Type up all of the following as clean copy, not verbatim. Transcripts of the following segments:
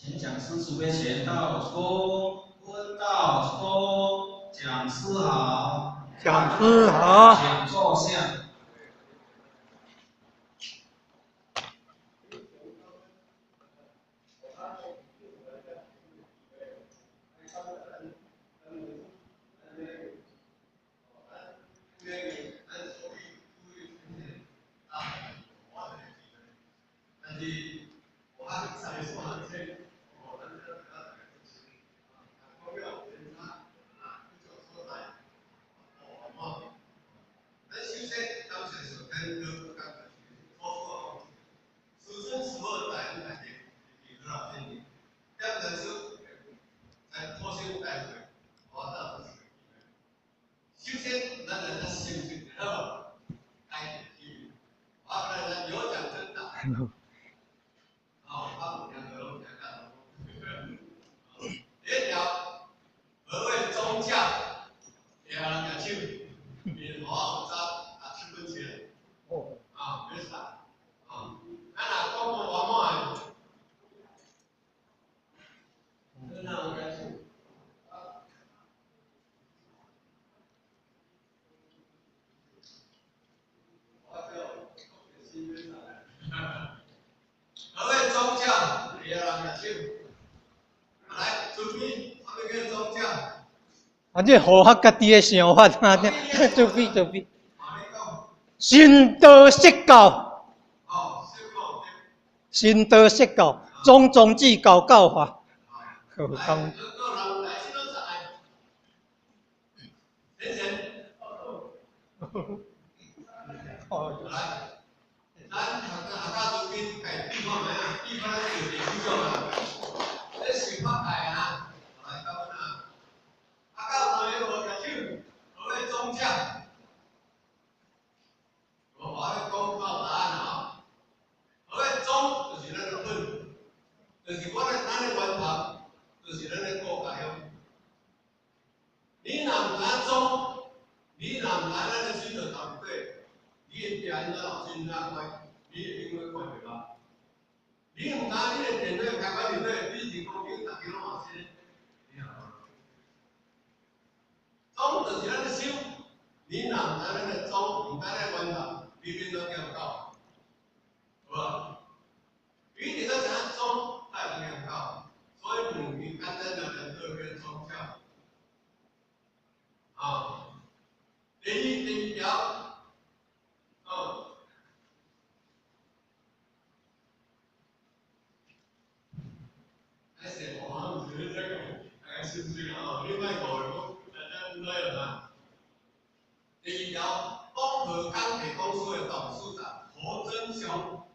请讲师准备前到恭，问道恭，讲师好，讲师好，请坐下。各位宗教，你要让他去。来，准备，他们跟宗教。啊，这符合家己的想法啊！准备。新道释教，新道释教，种种之教教法。好，就是我咱的源头，就是咱的国家哟。你若唔敢种，你若唔敢咱的水就投入底，你的电脑老师哪关？你会永远关袂牢。你唔敢，你的电脑开关入底，你是讲你大家拢嘛是，种就是咱的手，你若唔敢咱的种，唔敢咱源头，你变做叫狗，好无？你哋都想种，那就叫狗。所以母语单单的人都跟宗教。第一条，还是我好像是这个，大概是不是啊？另外一个大家知道有吗？第一条，东河钢铁公司的董事长何真雄，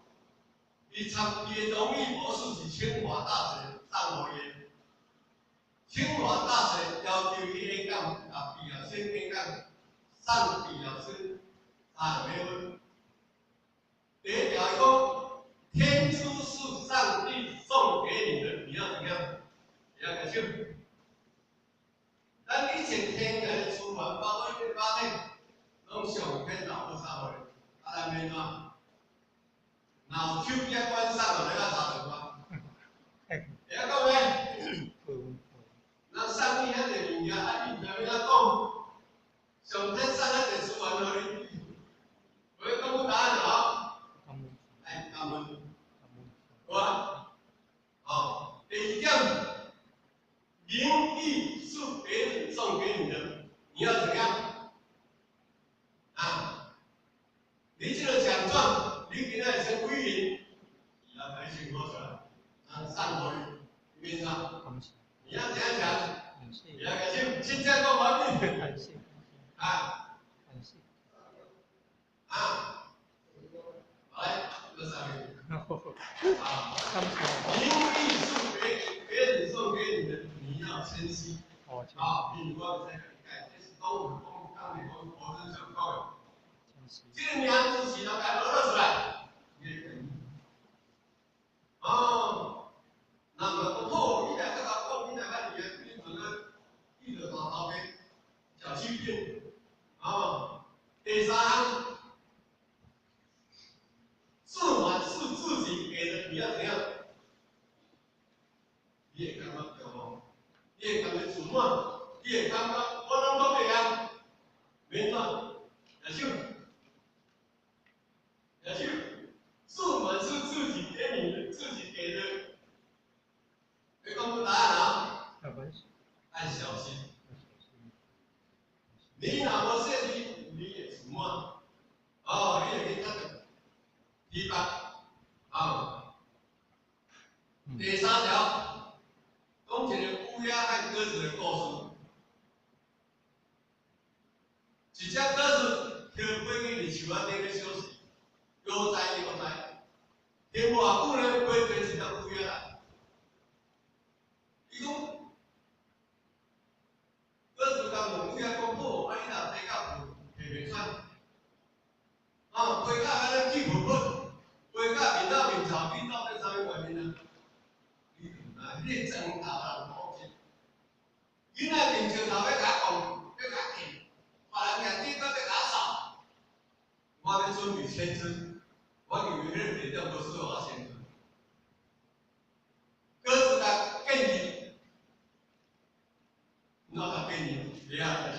伊的荣誉博士是清华大学上学院，清华大学要求伊演讲，毕业生演讲，上毕业生没问。第一条讲，天书是上帝送给你的，你要怎样？你要感谢。咱以前听人的书文，包括一八年，拢上篇老不xã會，咱免怎？腦手機關上了，你要查什麼？你要講咩？那上帝遐個物件，你要講，上天上遐個書文互你，我要公布答案了。来，感恩，好啊。好，第一点，名誉是别人送给你的，你要怎样？你这个奖状，你给他先归零，你要排清多出来，上头面上，你要怎样讲？你要感谢，现在够完毕。感谢。来，这上面。名誉是别人送给你的，你要珍惜。比如说你在改，这是东武公当年我真想到的。这个名字是要改得出来，你也可以。那么后你来这个后你来看你整个记者到那边小欺骗第三，自满是自己给的，你要怎样？会感觉骄傲，你会感觉自满，你会感觉我拢做袂啊，免转，也就。而且，做满是自己给你的，自己给的。会公布答案啊？按小心。你若无设计，你会自满。哦，你会去得到批判。啊。第三条，讲一个乌鸦和鸽子的故事。一只鸽子跳飞去伫树仔顶咧休息，悠哉悠哉。天偌久咧，飞过一只乌鸦来。伊讲，鸽子甲问乌鸦讲：好，啊你若飞到地面上，飞到安尼去喷喷，飞到面到面朝，你到底啥物原因啊？你唔知，你砖头人好钱。囡仔面石头要甲讲，要甲见，别人硬顶到要甲扫，我要准备签证，我认为迄个地点不适合我签证。鸽子甲建议，哪甲建议？你啊，就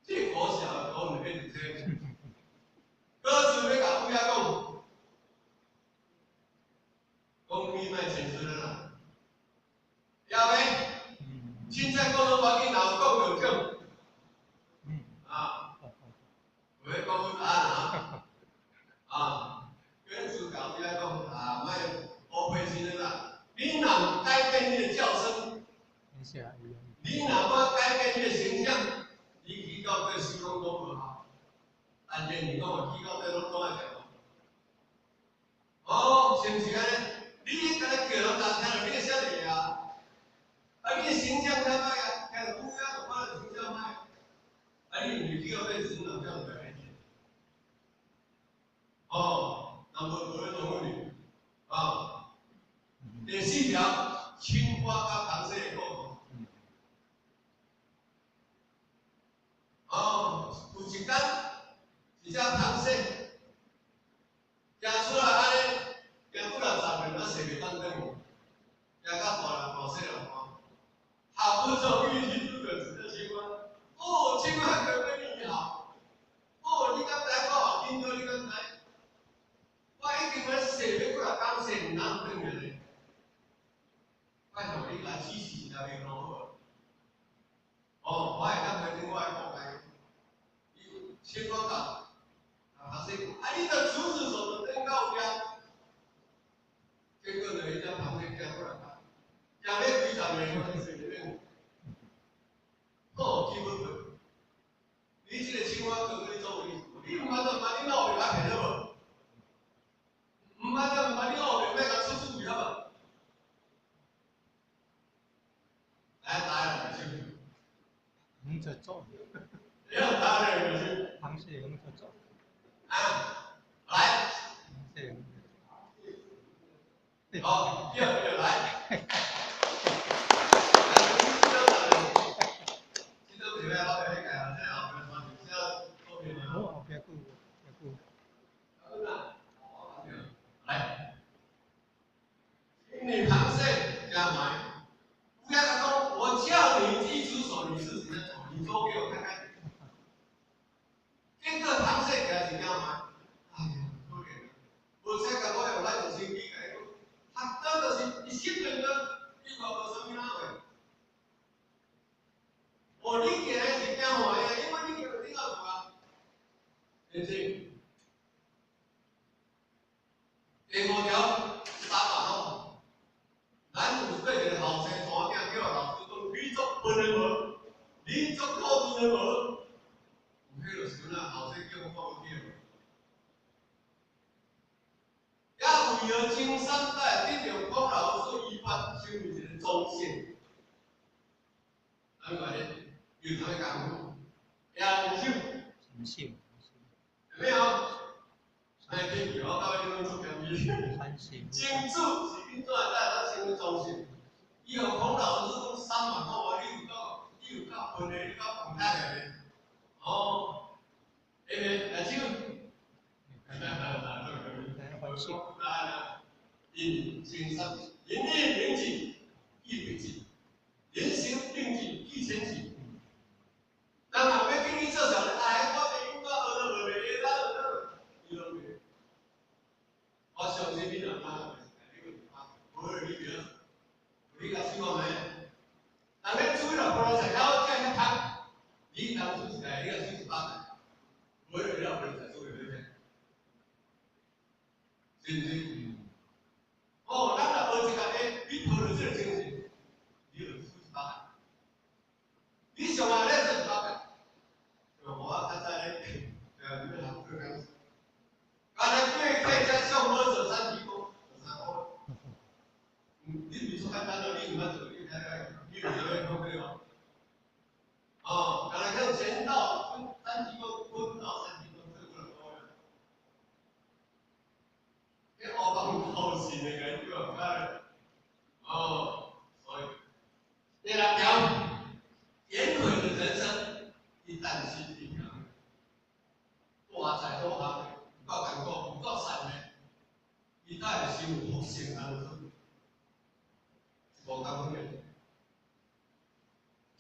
这可笑的讲就变成这样。鸽子要甲乌鸦讲，讲你莫签证啦，要袂？凊彩讲拢无紧，若有讲就讲。啊，有咧讲答案啊？啊，鸽子甲乌鸦讲啊，莫乌白先生啦，你若改变你的叫声，你若要改变你的形象，你去到对收拢都无好。但是你讲我去到对拢爱食哦，是毋是安尼？你敢若叫人家听了，你会晓得啊？啊，你的形象歹歹啊，听着乌鸦就看着形象歹。啊，你去到对人人叫不来听。哦，那无咧讲问题啊。第四条，青蛙甲螃蟹的故事。哦，有一天，一只螃蟹行出来安尼，行过来10年，坐袂当转去，行到大人大细人看，好不容易认出了一只青蛙。哦，青蛙可对你好。哦，你敢知我今朝你敢知？我已经要坐要过来感谢唔通转去咧。拜托你来支持一下你好好。哦，我会当回应我的后代。青蛙讲，螃蟹讲，啊，你着处子手着登到遐，结果呢，一只螃蟹行过来看，行要几10年，我才坐入去。哦，基本分。你这个青蛙哥你做为，你唔捌就捌，你老爸甲骗了无？唔捌就唔捌，你老爸要甲出处为好无？来，答案是什么？用着做。你要答案是什么？螃蟹用着做。啊，来。螃蟹用着做。好，第二个来。来，女螃蟹干嘛？乌鸦他说：“我叫你一只手，你自己在做，你做给我看看。”这个螃蟹给是干嘛？哎呀，可怜了。无彩甲我用咱就生气个，他真的是一心人的，你话无啥物哪话？哦，你今日是惊坏啊，因为你叫你老大，对不对？第5条3码咯，咱有对一个后生带囝叫老师讲，你做笨的无？你做考试的无？有迄落时阵啊，后生叫我讲去了。也为了经3代，得着光老师依法成为一个忠信。咱话咧，有啥物功夫？杨秀。有没有？哎，记住我到你拢做标语。精注是运转在咱成为忠信。以后孔老师讲3码讲话，你有够笨的，你够笨蛋的。哦，对不对？杨秀。我答案啊，引经3，引领领景，水我们，人咧水落不能食了，这样汤，你当水来，你个水是白的，不会了不能食水对不对？是不是？哦，咱若学一个你抱着这个精神，你就水是白的，你上来咧是白的，我较早咧，你们行过讲，刚才对客家上坡走3级沟，3坡。你比如说看单的，你怎么走？你看看，你有没有哦？哦，刚才看前到3级沟，分到3级沟，这个多了。这后方后是那个就很快哦，所以第二条，严悔的人生一旦是一条，大财多行，不够感觉，不够善的，一旦是有福性当中，无讲方面。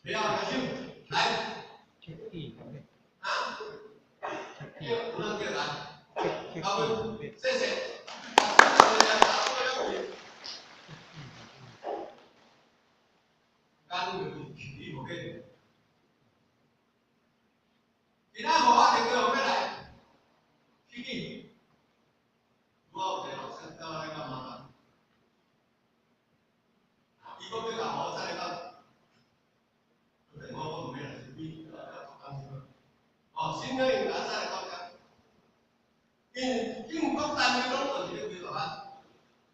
不要开心，来。啊？不能给来。好，谢谢。干的体力不给。其他好啊，这个我们来。体力，我给老师教那个麻烦。一个月搞我再来个。我没来，你哦，新的人再来搞个。英国单位拢做这个规划，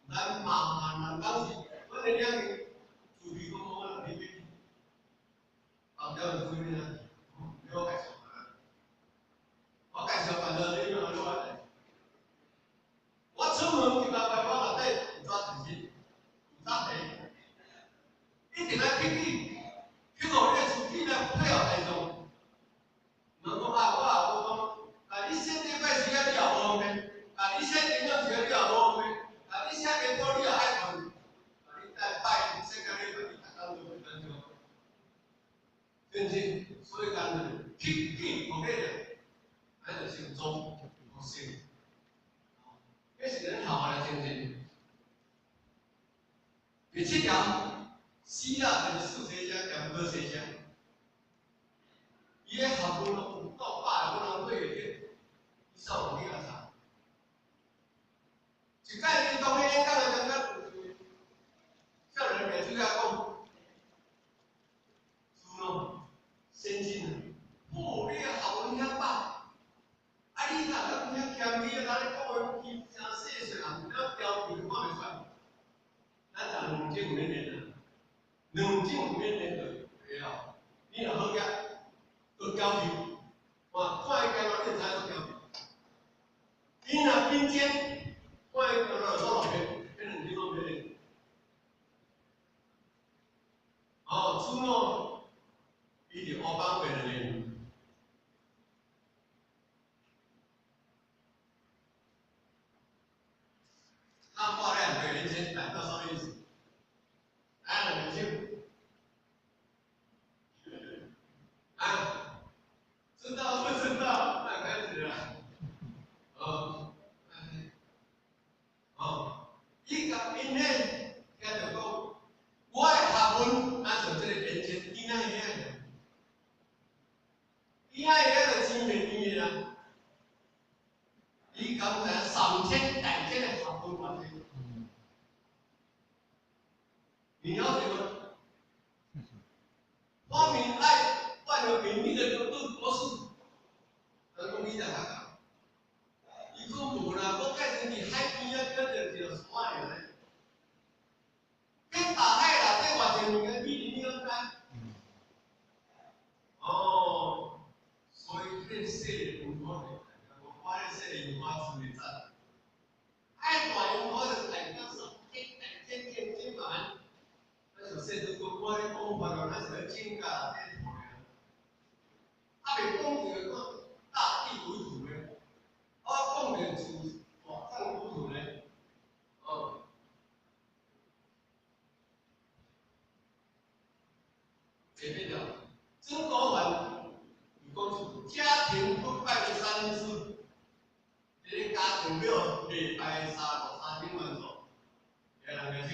咱麻烦当时，我哋两个主题讲我那边，啊，叫人注意呢，给我介绍啊，我介绍完了，你要落来。我出门就把外国内底抓手机，抓地，一定要听你，听我咧手机咧配合内容，唔讲啊，我讲，啊，你现在快时间你也无咩，啊，你现在点样时间你也无咩，啊，你现在多你也爱问，啊，你再拜世界你问你大家都不能说，真正所以讲呢，听你我给的，还是心中不心。这是很好的经济。第7条，希腊的数学家兼科学家，也好多人到8个人对的，你上网去查。一概你当年讲的讲个，少年美术家讲，书咯，先进的，哦，你学问遐饱，啊，你若讲遐谦卑，咱咧讲话真细碎，人了标题看袂出来。咱人2.5年啊，2.5年就会晓。你若好个，做标题，哇，看伊干哪你知做标题。你若并肩，看伊干哪做老片，变成2种片。哦，出诺，伊就黑帮会的人。他画2个人先代表什么意思？2个人啊，知道不知道？那开始了。伊甲因咧，听着讲，我的学问按照这个连接，伊那遐个，伊那遐个真便宜啦。伊讲在3000代这个学问关系，你了解吗？光明爱万有引力的论博士，咱讲你在哪个？伊讲无啦，我介绍你海边啊，叫着叫山个咧。跟大海内底偌济物件，你了解？哦，所以这些文化，我发现这些文化是没赞。爱大文化就是大家说，天满，那就说这个我的讲法了，那是真假天同的。啊，袂讲这个大地为主的，啊，讲的是网上为主的，哦。前面讲，曾国藩，伊讲是家庭不败的3师，这个家庭庙礼拜3天晚上，给人家去。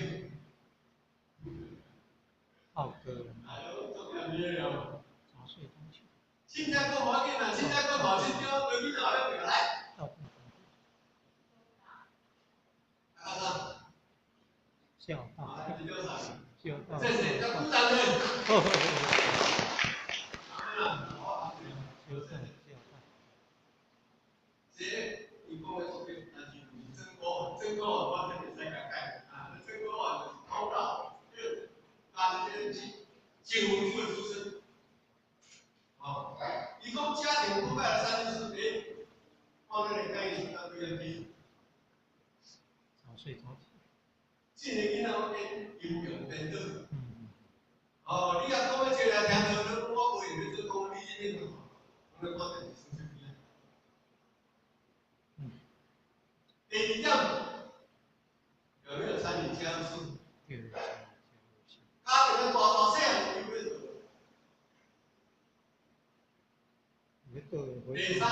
浩哥，哎呦，做点咩了？早睡早起，凊彩讲无要紧啦，凊彩讲头先叫对你就后要过来。照顾啊啥？孝道，啊，你叫啥？孝道，这是叫鼓掌的。哦，啊，好，孝道，孝道，这你讲的作品，但是你真我我肯定使改啊，真我就是考到，就是把这些金融局的出身。好，伊讲家庭腐败的34点，放在你概念上对不对？早睡早起，这个囡仔我变阴阳颠倒。嗯，哦，你若讲要坐来听到，你我袂会做讲你这边好，我们观点是生生不一样。第二点，有没有参与家务事？对，家庭的大大小小有没有做？你对，第三，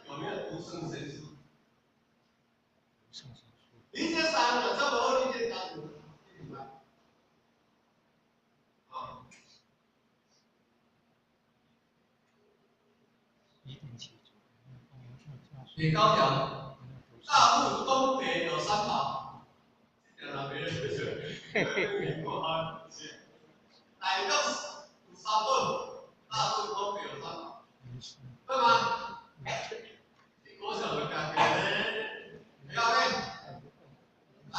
有没有读圣贤书？上小说，你这三个做不好，你这家庭你明白？啊， 1点起床，第9条，大陆东北有三宝，这条别人学学，我好写。哪个有三本？大陆东北有三宝，对吗？我想的感觉，不要背，来，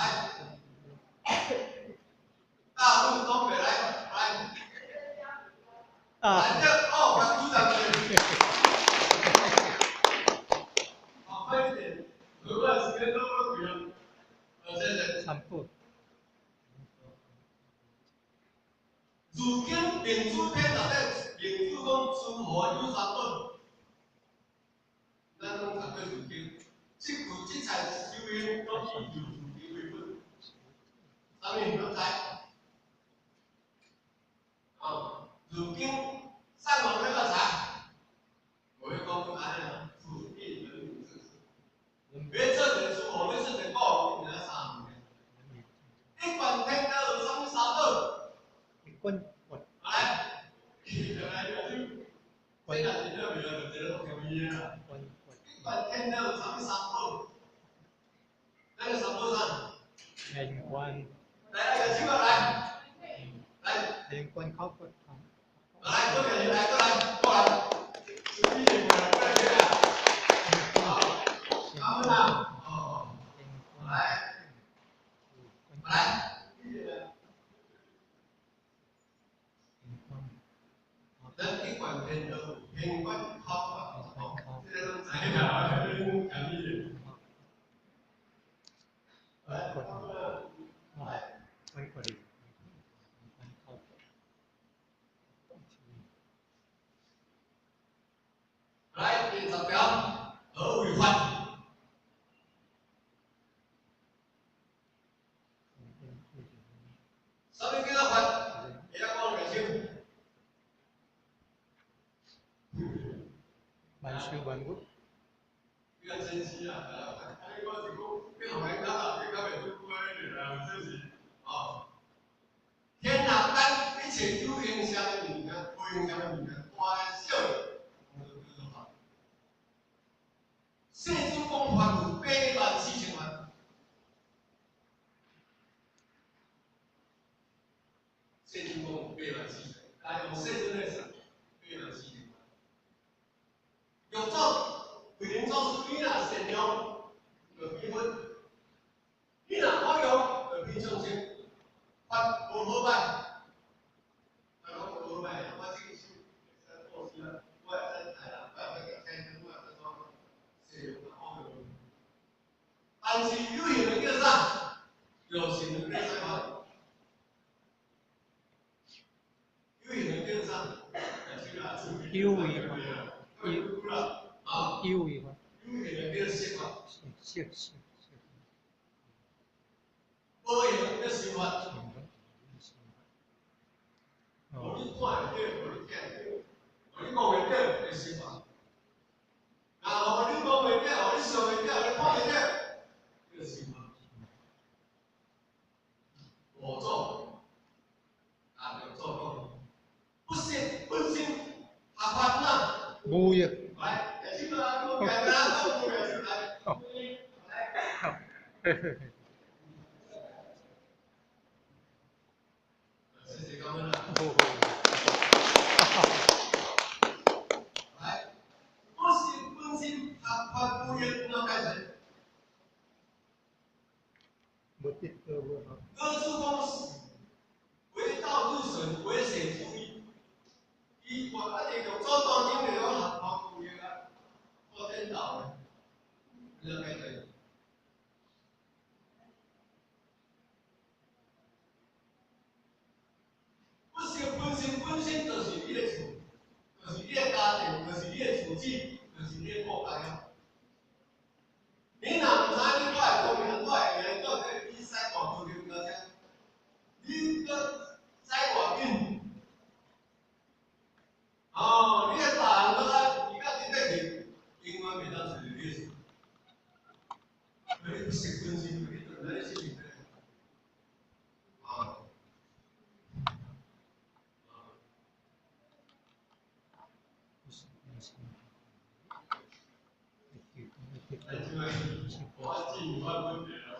大陆东北来，来这哦，赶组长去。好，快一点，额外时间都不用。谢谢。3步，如今民主篇内底，民主讲生活有三本，咱拢读过如今，即句即菜修养都以如经为本。啥物你都知？啊，如今上网那个查，我会讲出安尼啊，主义人民政治。别这本书，我们是得报名的啥物事？一管天道有啥物三本？quân quật 来，来，这个是特别的，这个有意义啊。 quân 一管天道有啥物三本？那个三本啥？ liên quan 来，有机会来，来。 liên quan khó quật không 来，过来，过来，注意点，过来，过来。好，他们呢？哦，来，来，咱一管天道，天管考法，这个都知啦，这个讲义。来，他们来。 quân quật đi 来，第10条，何为法？什么叫做法？你要讲个清。 ban sư ban quốc 比较珍惜啊，安尼我是讲，你后面讲到，你较袂做过迄个啦，就是哦，天下间一切有影响的物件，无影响的物件，大小的，我都叫做法。世尊讲法有84000万，世尊讲有84000，但用世尊来算，84000万。有做。 为人做事，你若善良，就比分；你若好用，就比上升。法无好歹，啊，我无好歹，我这个是做事啊，我也使知啦，我也使个天我也使做善良好用。但是有形的叫啥？有形的叫啥？有形的叫啥？yêu gì mà yêu gì mà siết siết 無呀。来，也是啊，我改啦，我也是来。好。好。谢谢各位了。来，我是本身合法雇员那开始。各处公司为道路损危险注意，以我哋用做当经理用合法雇员啊，做领导的，那开始。我是本身就是你的厝，就是你的家庭，就是你的厝子，就是你的国家。你若唔知你我的工人，我的员工在比赛大球球个只，你个赛偌紧，哦，你个大人个，你甲你得去，永远袂当找到你的。你不是本身，你就来是明白。啊。我进我问题了。